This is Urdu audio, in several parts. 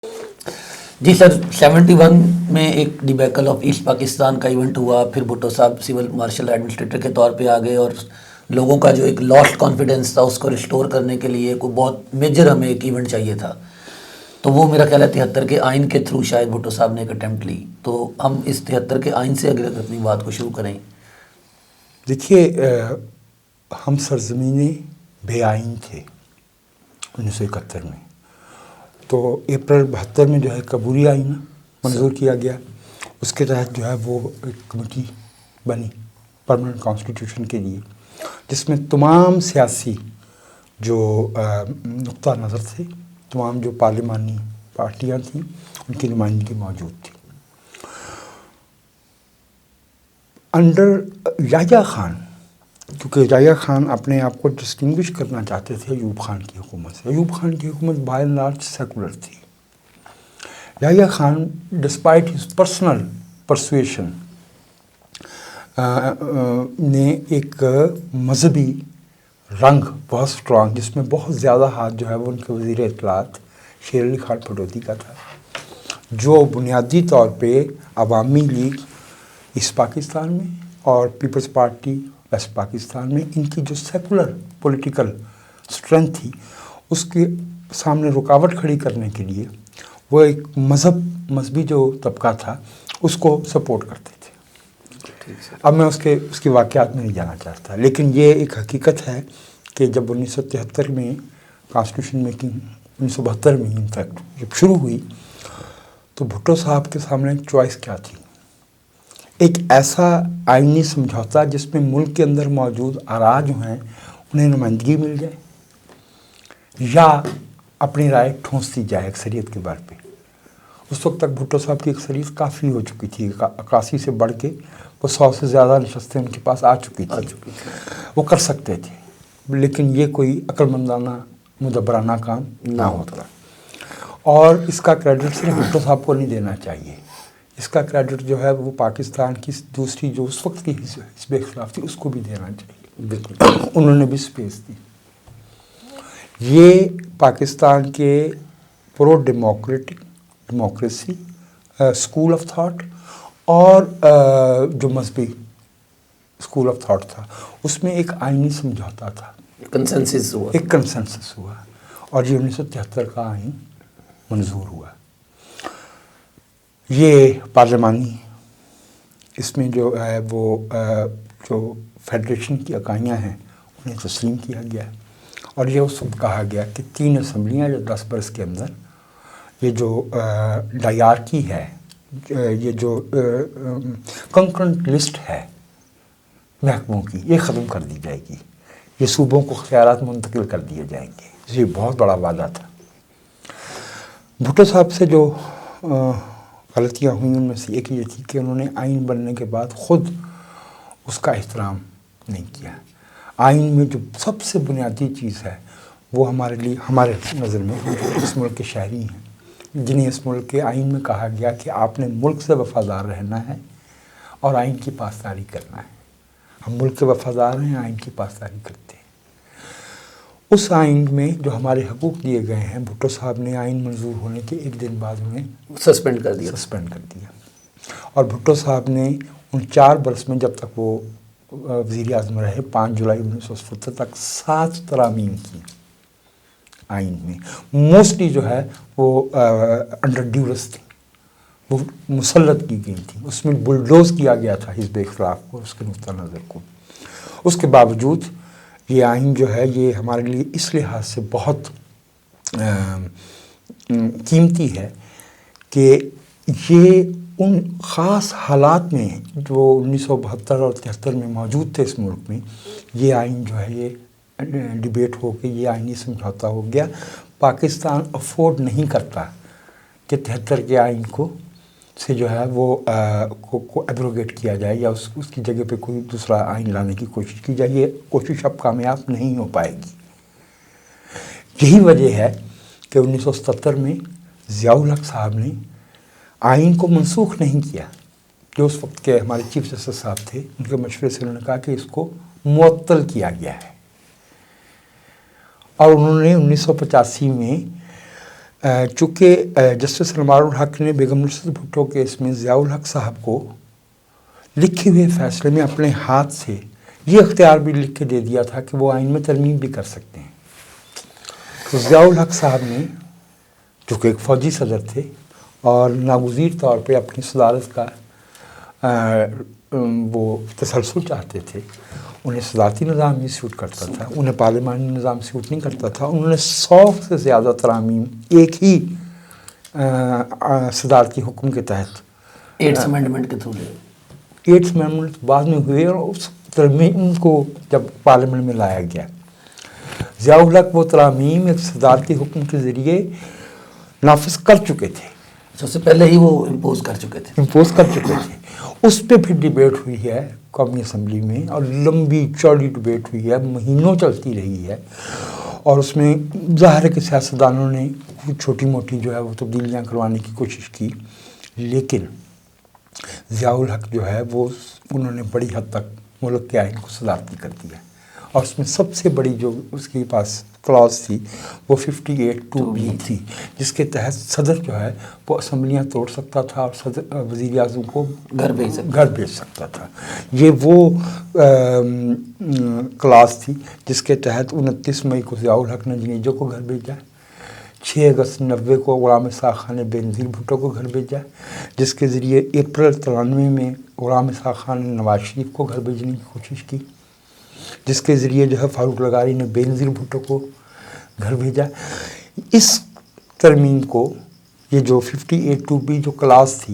جی سر، 71 میں ایک ڈیبیکل آف ایسٹ پاکستان کا ایونٹ ہوا، پھر بھٹو صاحب سول مارشل ایڈمنسٹریٹر کے طور پہ آ گئے، اور لوگوں کا جو ایک لاسٹ کانفیڈنس تھا اس کو ریسٹور کرنے کے لیے کوئی بہت میجر ہمیں ایک ایونٹ چاہیے تھا، تو وہ میرا خیال ہے 73 کے آئین کے تھرو شاید بھٹو صاحب نے ایک اٹیمپٹ لی. تو ہم اس 73 کے آئین سے اگر اپنی بات کو شروع کریں. دیکھیے، ہم سرزمین بے آئین تھے 1971 میں، تو اپریل 72 میں جو ہے کبوری آئین منظور کیا گیا. اس کے تحت جو ہے وہ ایک کمیٹی بنی پرماننٹ کانسٹیٹیوشن کے لیے، جس میں تمام سیاسی جو نقطہ نظر تھے، تمام جو پارلیمانی پارٹیاں تھیں، ان کی نمائندگی موجود تھی. انڈر یحییٰ خان، کیونکہ یحییٰ خان اپنے آپ کو ڈسٹنگوش کرنا چاہتے تھے ایوب خان کی حکومت سے. ایوب خان کی حکومت بائی اینڈ لارج سیکولر تھی. Yahya Khan despite his personal persuasion نے ایک مذہبی رنگ بہت سٹرانگ، جس میں بہت زیادہ ہاتھ جو ہے وہ ان کے وزیر اطلاعات شیر علی خان پھٹوتی کا تھا، جو بنیادی طور پہ عوامی لیگ ایسٹ پاکستان میں اور پیپلز پارٹی ویسٹ پاکستان میں، ان کی جو سیکولر پولیٹیکل اسٹرینتھ تھی، اس کے سامنے رکاوٹ کھڑی کرنے کے لیے وہ ایک مذہبی جو طبقہ تھا اس کو سپورٹ کرتے تھے. اب میں اس کے واقعات میں نہیں جانا چاہتا، لیکن یہ ایک حقیقت ہے کہ جب 1973 میں کانسٹیٹیوشن میکنگ 1972 میں انفیکٹ جب شروع ہوئی، تو بھٹو صاحب کے سامنے چوائس کیا تھی؟ ایک ایسا آئینی سمجھوتا جس میں ملک کے اندر موجود آراء جو ہیں انہیں نمائندگی مل جائے، یا اپنی رائے ٹھونس دی جائے اکثریت کے بار پہ. اس وقت تک بھٹو صاحب کی اکثریت کافی ہو چکی تھی، 81 سے بڑھ کے وہ 100 سے زیادہ نشستیں ان کے پاس آ چکی تھی، وہ کر سکتے تھے. لیکن یہ کوئی عقل مندانہ مدبرانہ کام نہ ہوتا، اور اس کا کریڈٹ صرف بھٹو صاحب کو نہیں دینا چاہیے. اس کا کریڈٹ جو ہے وہ پاکستان کی دوسری جو اس وقت کی حزب اختلاف تھی اس کو بھی دینا چاہیے. بالکل انہوں نے بھی سپیس دی. یہ پاکستان کے پرو ڈیموکریسی اسکول آف تھاٹ اور جو مذہبی اسکول آف تھاٹ تھا، اس میں ایک آئینی سمجھوتا تھا، ایک کنسنسس ہوا، اور یہ 1973 کا آئین منظور ہوا. یہ پارلیمانی، اس میں جو ہے وہ جو فیڈریشن کی اکائیاں ہیں انہیں تسلیم کیا گیا، اور یہ اس وقت کہا گیا کہ 3 اسمبلیاں یا 10 برس کے اندر یہ جو ڈائیارکی ہے، یہ جو کنکرنٹ لسٹ ہے محکموں کی، یہ ختم کر دی جائے گی. یہ صوبوں کو اختیارات منتقل کر دیے جائیں گے. یہ بہت بڑا وعدہ تھا. بھٹو صاحب سے جو غلطیاں ہوئیں ان میں سے ایک یہ تھی کہ انہوں نے آئین بننے کے بعد خود اس کا احترام نہیں کیا. آئین میں جو سب سے بنیادی چیز ہے وہ ہمارے نظر میں اس ملک کے شہری ہیں، جنہیں اس ملک کے آئین میں کہا گیا کہ آپ نے ملک سے وفادار رہنا ہے اور آئین کی پاسداری کرنا ہے. ہم ملک کے وفادار ہیں، آئین کی پاسداری کرتے ہیں. اس آئین میں جو ہمارے حقوق دیے گئے ہیں، بھٹو صاحب نے آئین منظور ہونے کے 1 دن بعد انہیں سسپینڈ کر دیا. اور بھٹو صاحب نے ان 4 برس میں جب تک وہ وزیر اعظم رہے، 5 جولائی 1970 تک 7 ترامیم کی آئین میں. موسٹلی جو ہے وہ انڈر ڈیورس تھی، وہ مسلط کی گئی تھی، اس میں بلڈوز کیا گیا تھا حزب اختلاف کو، اس کے نقطہ نظر کو. اس کے باوجود یہ آئین جو ہے یہ ہمارے لیے اس لحاظ سے بہت قیمتی ہے کہ یہ ان خاص حالات میں جو 1972 اور 73 میں موجود تھے اس ملک میں، یہ آئین جو ہے یہ ڈیبیٹ ہو کے یہ آئینی سمجھوتا ہو گیا. پاکستان افورڈ نہیں کرتا کہ 73 کے آئین کو سے جو ہے وہ کو ایبروگیٹ کیا جائے یا اس کی جگہ پہ کوئی دوسرا آئین لانے کی کوشش کی جائے. یہ کوشش اب کامیاب نہیں ہو پائے گی. یہی وجہ ہے کہ 1977 میں ضیاء الحق صاحب نے آئین کو منسوخ نہیں کیا، جو اس وقت کے ہمارے چیف جسٹس صاحب تھے، ان کے مشورے سے انہوں نے کہا کہ اس کو معطل کیا گیا ہے. اور انہوں نے 1985 میں چونکہ جسٹس سلمان الحق نے بیگم نصرت بھٹو کیس میں ضیاء الحق صاحب کو لکھے ہوئے فیصلے میں اپنے ہاتھ سے یہ اختیار بھی لکھ کے دے دیا تھا کہ وہ آئین میں ترمیم بھی کر سکتے ہیں، تو ضیاء الحق صاحب نے جو کہ ایک فوجی صدر تھے اور ناگزیر طور پہ اپنی صدارت کا وہ تسلسل چاہتے تھے، انہیں صدارتی نظام ہی سیوٹ کرتا تھا، انہیں پارلیمانی نظام سیوٹ نہیں کرتا تھا، انہوں نے 100 سے زیادہ ترامیم ایک ہی صدارتی حکم کے تحت 8th امینڈمنٹ کے تھرو لے 8th امینڈمنٹ بعد میں ہوئے اور اس ترمیم کو جب پارلیمنٹ میں لایا گیا، ضیاء الحق وہ ترامیم ایک صدارتی حکم کے ذریعے نافذ کر چکے تھے، سب سے پہلے ہی وہ امپوز کر چکے تھے، اس پہ پھر ڈیبیٹ ہوئی ہے قومی اسمبلی میں اور لمبی چوڑی ڈیبیٹ ہوئی ہے، مہینوں چلتی رہی ہے، اور اس میں ظاہر ہے کہ سیاستدانوں نے چھوٹی موٹی جو ہے وہ تبدیلیاں کروانے کی کوشش کی، لیکن ضیاء الحق جو ہے وہ انہوں نے بڑی حد تک ملک کے آئین کو صدارتی کر دیا، اور اس میں سب سے بڑی جو اس کے پاس کلاس تھی وہ 58(2)B تھی، جس کے تحت صدر جو ہے وہ اسمبلیاں توڑ سکتا تھا اور صدر وزیر اعظم کو گھر بھیج سکتا تھا۔ یہ وہ کلاس تھی جس کے تحت 29 مئی کو ضیاء الحق نے جنیجو کو گھر بھیجا، 6 اگست 90 کو غلام اسحاق خان نے بینظیر بھٹو کو گھر بھیجا، جس کے ذریعے اپریل 93 میں غلام اسحاق خان نے نواز شریف کو گھر بھیجنے کی کوشش کی، جس کے ذریعے جو ہے فاروق لغاری نے بینظیر بھٹو کو گھر بھیجا۔ اس ترمیم کو یہ جو 58(2)B جو کلاس تھی،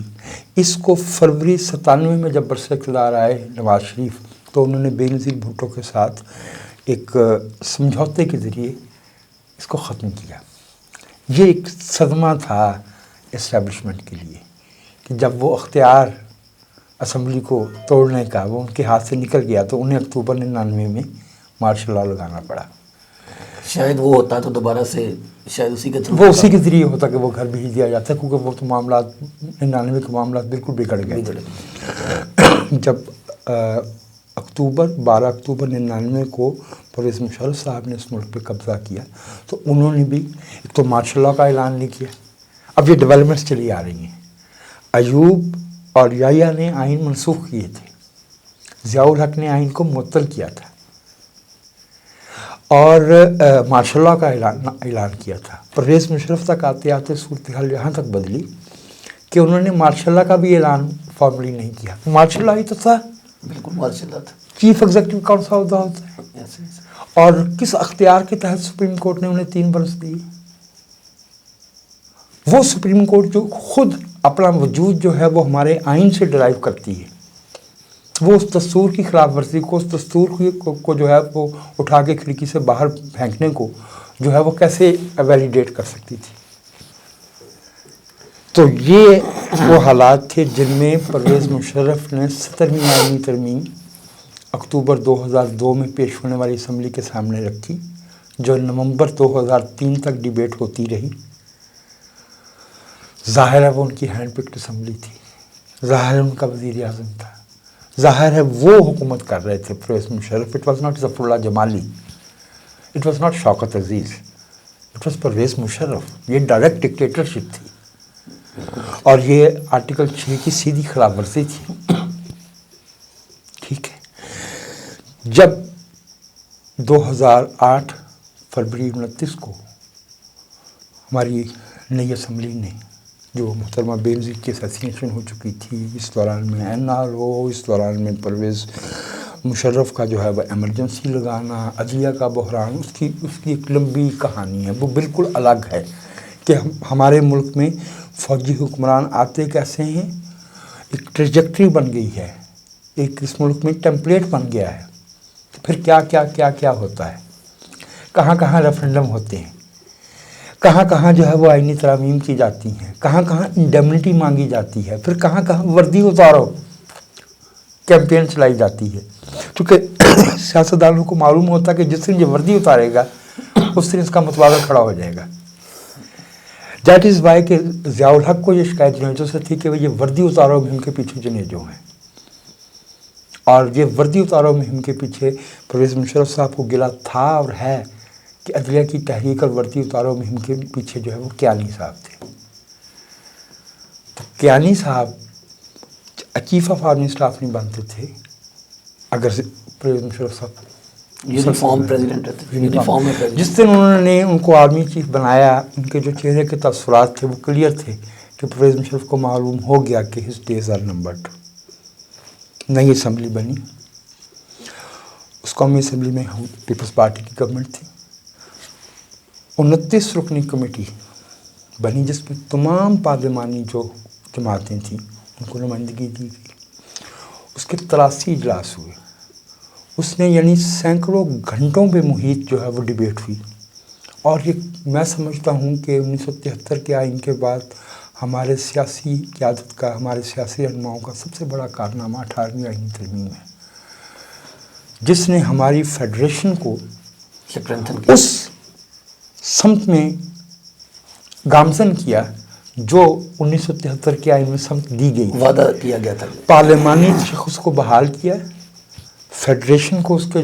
اس کو فروری 97 میں جب برسر اقتدار آئے نواز شریف، تو انہوں نے بینظیر بھٹو کے ساتھ ایک سمجھوتے کے ذریعے اس کو ختم کیا۔ یہ ایک صدمہ تھا اسٹیبلشمنٹ کے لیے کہ جب وہ اختیار اسمبلی کو توڑنے کا وہ ان کے ہاتھ سے نکل گیا تو انہیں اکتوبر 99 میں مارشل لاء لگانا پڑا۔ شاید وہ ہوتا تو دوبارہ سے شاید اسی کے وہ اسی کے ذریعے ہوتا کہ وہ گھر بھیج دیا جاتا، کیونکہ وہ تو معاملات 99 کے معاملات بالکل بگڑ گئے تھے۔ جب 12 اکتوبر 99 کو پرویز مشرف صاحب نے اس ملک پہ قبضہ کیا تو انہوں نے بھی ایک تو مارشل لاء کا اعلان نہیں کیا۔ اب یہ ڈیولپمنٹس چلی آ رہی ہیں، ایوب اور یحییٰ نے آئین منسوخ کیے تھے، ضیاء الحق نے آئین کو معطل کیا تھا اور مارشل لاء کا اعلان کیا تھا۔ پرویز مشرف تک آتے آتے صورتحال یہاں تک بدلی کہ انہوں نے مارشل لاء کا بھی اعلان فارملی نہیں کیا، مارشل لاء ہی تو تھا، بالکل مارشل لاء تھا، چیف ایگزیکٹو کون سا عہدہ ہوتا ہے، اور کس اختیار کے تحت سپریم کورٹ نے انہیں 3 برس دیے؟ وہ سپریم کورٹ جو خود اپنا وجود جو ہے وہ ہمارے آئین سے ڈرائیو کرتی ہے، وہ اس دستور کی خلاف ورزی کو، اس دستور کو جو ہے وہ اٹھا کے کھڑکی سے باہر پھینکنے کو جو ہے وہ کیسے ویلیڈیٹ کر سکتی تھی؟ تو یہ وہ حالات تھے جن میں پرویز مشرف نے 17ویں آئینی ترمیم اکتوبر 2002 میں پیش ہونے والی اسمبلی کے سامنے رکھی، جو نومبر 2003 تک ڈیبیٹ ہوتی رہی۔ ظاہر ہے وہ ان کی ہینڈ پکڈ اسمبلی تھی، ظاہر ہے ان کا وزیر اعظم تھا، ظاہر ہے وہ حکومت کر رہے تھے Pervez Musharraf. It was not Zafarullah Jamali, it was not Shaukat Aziz, it was Pervez Musharraf. یہ ڈائریکٹ ڈکٹیٹرشپ تھی اور یہ آرٹیکل 6 کی سیدھی خلاف ورزی تھی، ٹھیک ہے۔ جب 2008 فروری 29 کو ہماری نئی اسمبلی نے جو محترمہ بینظیر کی اسیسینیشن ہو چکی تھی، اس دوران میں NRO، اس دوران میں پرویز مشرف کا جو ہے وہ ایمرجنسی لگانا، عدلیہ کا بحران، اس کی ایک لمبی کہانی ہے، وہ بالکل الگ ہے کہ ہمارے ملک میں فوجی حکمران آتے کیسے ہیں، ایک ٹریجیکٹری بن گئی ہے، ایک اس ملک میں ٹیمپلیٹ بن گیا ہے، پھر کیا ہوتا ہے، کہاں کہاں ریفرنڈم ہوتے ہیں، کہاں کہاں جو ہے وہ آئینی ترامیم کی جاتی ہیں، کہاں کہاں انڈیمنٹی مانگی جاتی ہے، پھر کہاں کہاں وردی اتارو کیمپین چلائی جاتی ہے، کیونکہ سیاستدانوں کو معلوم ہوتا ہے کہ جس دن یہ وردی اتارے گا اس دن اس کا متبادل کھڑا ہو جائے گا۔ دیٹ از وائی کہ ضیاء الحق کو یہ شکایت جنیجو سے تھی کہ یہ وردی اتارو مہم کے پیچھے جنیجو ہیں، اور یہ وردی اتارو مہم کے پیچھے پرویز مشرف صاحب کو گلا تھا اور ہے کہ عدلیہ کی تحریک اور ورتی اتارو مہم کے پیچھے جو ہے وہ کیانی صاحب تھے. تو کیانی صاحب چیف آف آرمی اسٹاف نہیں بنتے تھے اگر پرویز مشرف صاحب یونیفارم پریزیڈنٹ رہتے، یونیفارم میں president. جس دن انہوں نے ان کو آرمی چیف بنایا، ان کے جو چہرے کے تاثرات تھے وہ کلیئر تھے کہ پرویز مشرف کو معلوم ہو گیا کہ ہز ڈیز آر نمبرڈ. نئی اسمبلی بنی، اس قومی اسمبلی میں پیپلز پارٹی کی گورنمنٹ تھی. 29 رکنی کمیٹی بنی جس میں تمام پارلیمانی جو جماعتیں تھیں ان کو نمائندگی دی گئی. اس کے 83 اجلاس ہوئے. اس نے یعنی سینکڑوں گھنٹوں پہ محیط جو ہے وہ ڈبیٹ ہوئی. اور یہ میں سمجھتا ہوں کہ 1973 کے آئین کے بعد ہمارے سیاسی قیادت کا، ہمارے سیاسی رہنماؤں کا سب سے بڑا کارنامہ 18ویں آئینی ترمیم ہے، جس نے ہماری فیڈریشن کو اس سمت میں گامزن کیا جو 1973 کے آئین میں سمت دی گئی، وعدہ کیا گیا تھا. پارلیمانی تشخص کو بحال کیا، فیڈریشن کو اس کے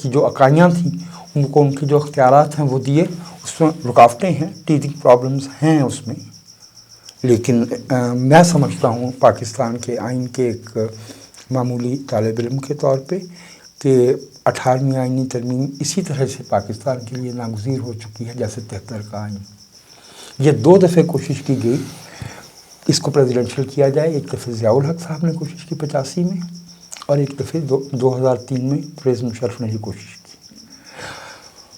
جو اکائیاں تھیں ان کو ان کے جو اختیارات ہیں وہ دیے. اس میں رکاوٹیں ہیں، ٹیتھنگ پرابلمز ہیں اس میں، لیکن میں سمجھتا ہوں پاکستان کے آئین کے ایک معمولی طالب علم کے طور پہ کہ 18ویں آئینی ترمیم اسی طرح سے پاکستان کے لیے ناگزیر ہو چکی ہے جیسے 73 کا آئین. یہ 2 دفعہ کوشش کی گئی اس کو پریزیڈنشل کیا جائے. ایک دفعہ ضیاء الحق صاحب نے کوشش کی 85 میں، اور ایک دفعہ 2003 میں پرویز مشرف نے یہ کوشش کی.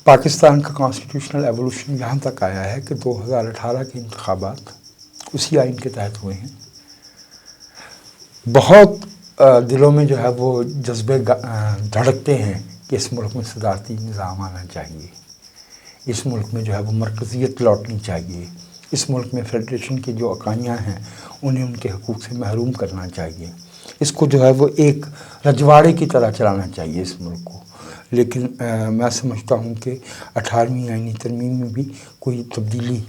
پاکستان کا کانسٹیٹیوشنل ایوولوشن یہاں تک آیا ہے کہ 2018 کے انتخابات اسی آئین کے تحت ہوئے ہیں. بہت دلوں میں جو ہے وہ جذبے دھڑکتے ہیں کہ اس ملک میں صدارتی نظام آنا چاہیے، اس ملک میں جو ہے وہ مرکزیت لوٹنی چاہیے، اس ملک میں فیڈریشن کی جو اکائیاں ہیں انہیں ان کے حقوق سے محروم کرنا چاہیے، اس کو جو ہے وہ ایک رجواڑے کی طرح چلانا چاہیے اس ملک کو. لیکن میں سمجھتا ہوں کہ 18ویں آئینی ترمیم میں بھی کوئی تبدیلی،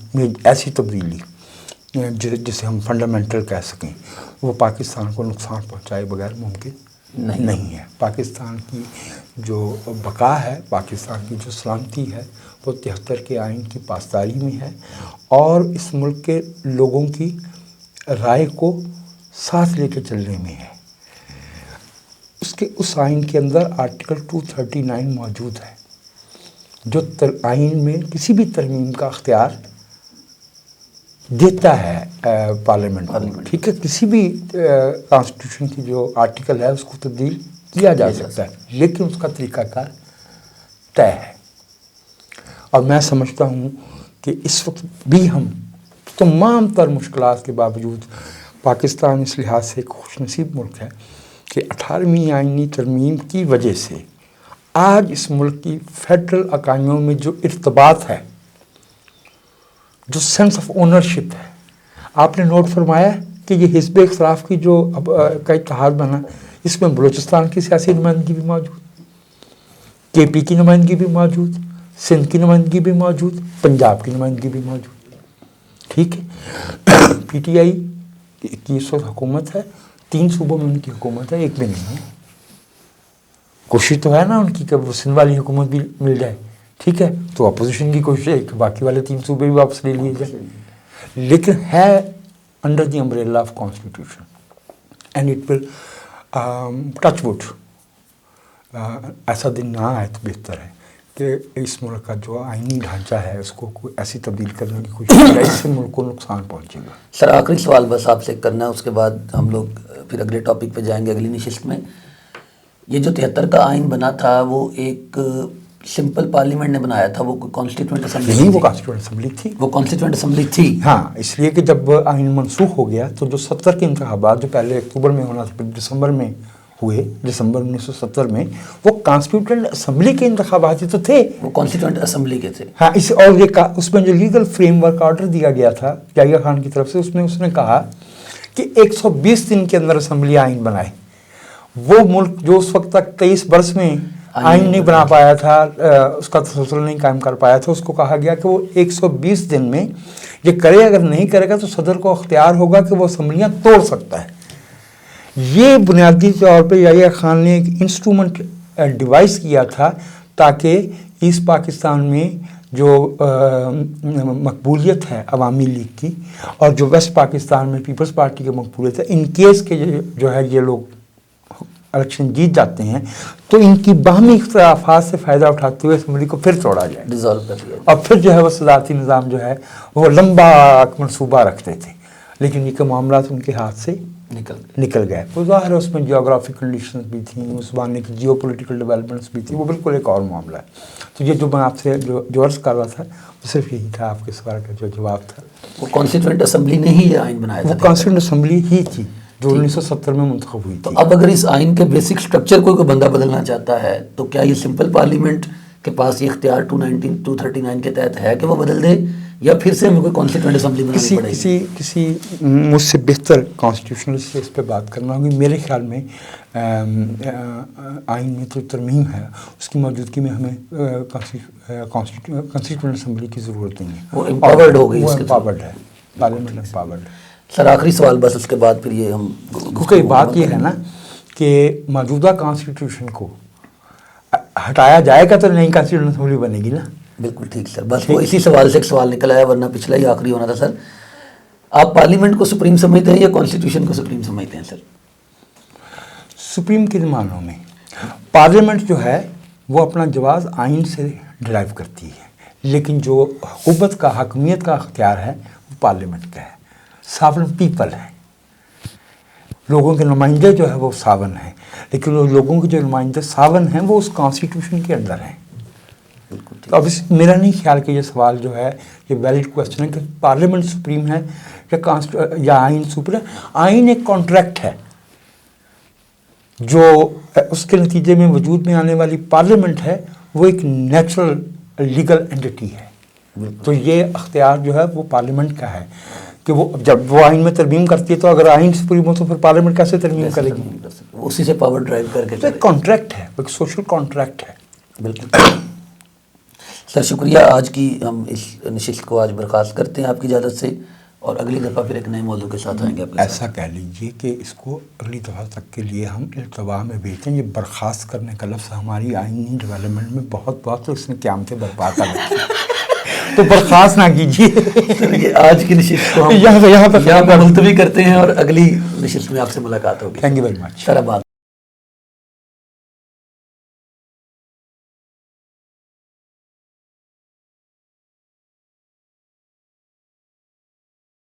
ایسی تبدیلی جسے ہم فنڈامنٹل کہہ سکیں، وہ پاکستان کو نقصان پہنچائے بغیر ممکن نہیں ہے. پاکستان کی جو بقا ہے، پاکستان کی جو سلامتی ہے، وہ 73 کے آئین کی پاسداری میں ہے اور اس ملک کے لوگوں کی رائے کو ساتھ لے کے چلنے میں ہے. اس آئین کے اندر آرٹیکل 239 موجود ہے جو آئین میں کسی بھی ترمیم کا اختیار دیتا ہے پارلیمنٹ کو. ٹھیک ہے، کسی بھی کانسٹیٹیوشن کی جو آرٹیکل ہے اس کو تبدیل کیا جا سکتا ہے، لیکن اس کا طریقہ کار طے ہے. اور میں سمجھتا ہوں کہ اس وقت بھی ہم تمام تر مشکلات کے باوجود پاکستان اس لحاظ سے ایک خوش نصیب ملک ہے کہ 18ویں آئینی ترمیم کی وجہ سے آج اس ملک کی فیڈرل اکائیوں میں جو ارتباط ہے، جو سینس آف اونرشپ ہے، آپ نے نوٹ فرمایا کہ یہ حزب اختلاف کی جو کا اتحاد بنا، اس میں بلوچستان کی سیاسی نمائندگی بھی موجود، کے پی کی نمائندگی بھی موجود، سندھ کی نمائندگی بھی موجود، پنجاب کی نمائندگی بھی موجود. ٹھیک ہے، پی ٹی آئی کی اس وقت حکومت ہے، 3 صوبوں میں ان کی حکومت ہے، ایک میں نہیں ہے. کوشش تو ہے نا ان کی کہ وہ سندھ والی حکومت بھی مل جائے. ٹھیک ہے، تو اپوزیشن کی کوشش ہے کہ باقی والے 3 صوبے بھی واپس لے لیے جائیں، لیکن ہے under the umbrella of constitution and it will touch would ایسا دن نہ آئے تو بہتر ہے کہ اس ملک کا جو آئینی ڈھانچہ ہے اس کو کوئی ایسی تبدیل کرنے کی کوشش کرے، اس سے ملک کو نقصان پہنچے گا. سر آخری سوال بس آپ سے کرنا ہے، اس کے بعد ہم لوگ پھر اگلے ٹاپک پہ جائیں گے اگلی نشست میں. یہ جو 73 کا آئین بنا تھا وہ ایک سمپل پارلیمنٹ نے بنایا تھا، وہ کانسٹیٹیوئنٹ اسمبلی نہیں، وہ کانسٹیٹیوئنٹ اسمبلی تھی. وہ کانسٹیٹیوئنٹ اسمبلی تھی، ہاں، اس لیے کہ جب آئین منسوخ ہو گیا تو جو 70 کے انتخابات جو پہلے اکتوبر میں ہونا تھا، دسمبر میں ہوئے، دسمبر 1970 میں، وہ کانسٹیٹیوئنٹ اسمبلی کے انتخابات ہی تو تھے، وہ کانسٹیٹیوئنٹ اسمبلی کے تھے. ہاں، اور یہ اس میں جو لیگل فریم ورک آرڈر دیا گیا تھا یحییٰ خان کی طرف سے، اس نے کہا کہ 120 دن کے اندر اسمبلی آئین بنائے. وہ ملک جو اس وقت تک 23 برس میں آئین نہیں بنا پایا تھا، اس کا تسلسل نہیں قائم کر پایا تھا، اس کو کہا گیا کہ وہ 120 دن میں یہ کرے. اگر نہیں کرے گا تو صدر کو اختیار ہوگا کہ وہ اسمبلیاں توڑ سکتا ہے. یہ بنیادی طور پہ یحییٰ خان نے ایک انسٹرومنٹ ڈیوائس کیا تھا تاکہ ایسٹ پاکستان میں جو مقبولیت ہے عوامی لیگ کی اور جو ویسٹ پاکستان میں پیپلز پارٹی کی مقبولیت ہے، ان کیس کے جو ہے یہ لوگ الیکشن جیت جاتے ہیں تو ان کی باہمی اختلافات سے فائدہ اٹھاتے ہوئے اسمبلی کو پھر توڑا جائے، ڈیزالو کر دیا اور پھر جو ہے وہ صدارتی نظام جو ہے وہ لمبا منصوبہ رکھتے تھے، لیکن یہ کہ معاملات ان کے ہاتھ سے نکل گئے۔ تو ظاہر ہے اس میں جیوگرافک کنڈیشنز بھی تھیں، اس زمانے کی جیو پولیٹیکل ڈیولپمنٹس بھی تھیں، وہ بالکل ایک اور معاملہ ہے۔ تو یہ جو میں آپ سے جو عرض کر رہا تھا وہ صرف یہی تھا، آپ کے سوال کا جو جواب تھا۔ وہ کانسٹیٹوئنٹ اسمبلی نے ہی یہ آئین بنایا تھا، وہ کانسٹیٹوئنٹ اسمبلی ہی تھی جو 1970 میں منتخب ہوئی تو تھی۔ اب اگر اس آئین کے بیسک سٹرکچر کو کوئی بندہ بدلنا چاہتا ہے تو کیا یہ سمپل پارلیمنٹ کے پاس یہ اختیار 239 کے تحت ہے کہ وہ بدل دے، یا پھر سے ہمیں کوئی کانسٹیٹوئنٹ اسمبلی بنانی پڑے گی؟ کسی مجھ سے بہتر کانسٹیٹیوشنلسٹ سے اس پہ بات کرنا ہوگی۔ میرے خیال میں آئین میں جو ترمیم ہے اس کی موجودگی میں ہمیں کانسٹیٹیوشنل اسمبلی کی ضرورت نہیں ہے، وہ امپاورڈ ہو گئی، وہ امپاورڈ ہے، پارلیمنٹ امپاورڈ ہے۔ سر آخری سوال بس، اس کے بعد پھر یہ ہم کیونکہ بات یہ ہے نا کہ موجودہ کانسٹیٹیوشن کو ہٹایا جائے گا تو نئی کانسٹیٹیوشن اسمبلی بنے گی نا۔ بالکل ٹھیک سر، بس وہ اسی سوال سے ایک سوال نکل آیا، ورنہ پچھلا ہی آخری ہونا تھا سر۔ آپ پارلیمنٹ کو سپریم سمجھتے ہیں یا کانسٹیٹیوشن کو سپریم سمجھتے ہیں سر؟ سپریم کے معنوں میں پارلیمنٹ جو ہے وہ اپنا جواز آئین سے ڈرائیو کرتی ہے، لیکن جو حکومت کا حاکمیت کا اختیار ہے وہ پارلیمنٹ کا ہے، ساورن پیپل ہے، لوگوں کے نمائندے جو ہے وہ ساون ہیں، لیکن وہ لوگوں کے جو نمائندے ساون ہیں وہ اس کانسٹیٹیوشن کے اندر ہیں۔ تو اب میرا نہیں خیال کہ یہ سوال جو ہے یہ ویلڈ کویسچن ہے کہ پارلیمنٹ سپریم ہے یا آئین سپریم ہے۔ آئین ایک کانٹریکٹ ہے جو اس کے نتیجے میں وجود میں آنے والی پارلیمنٹ ہے وہ ایک نیچرل لیگل اینٹی ہے، تو یہ اختیار جو ہے وہ پارلیمنٹ کا ہے کہ وہ جب وہ آئین میں ترمیم کرتی ہے تو اگر آئین سپریم ہو تو پھر پارلیمنٹ کیسے ترمیم کرے گی؟ اسی سے پاور ڈرائیو کر کے ایک کانٹریکٹ ہے، ایک سوشل کانٹریکٹ ہے۔ بالکل سر، شکریہ۔ آج کی ہم اس نشست کو آج برخاست کرتے ہیں آپ کی اجازت سے، اور اگلی دفعہ پھر ایک نئے موضوع کے ساتھ آئیں گے آپ کے ساتھ۔ ایسا کہہ لیجئے کہ اس کو اگلی دفعہ تک کے لیے ہم التوا میں بھیجیں۔ یہ برخاست کرنے کا لفظ ہماری آئینی ڈیولپمنٹ میں بہت اس نے قیامتیں برپا کر رکھی تو برخاست نہ کیجیے۔ آج کی نشست کو ہم یہاں پہ ملتوی کرتے ہیں اور اگلی نشست میں آپ سے ملاقات ہوگی۔ تھینک یو ویری مچ سر، اب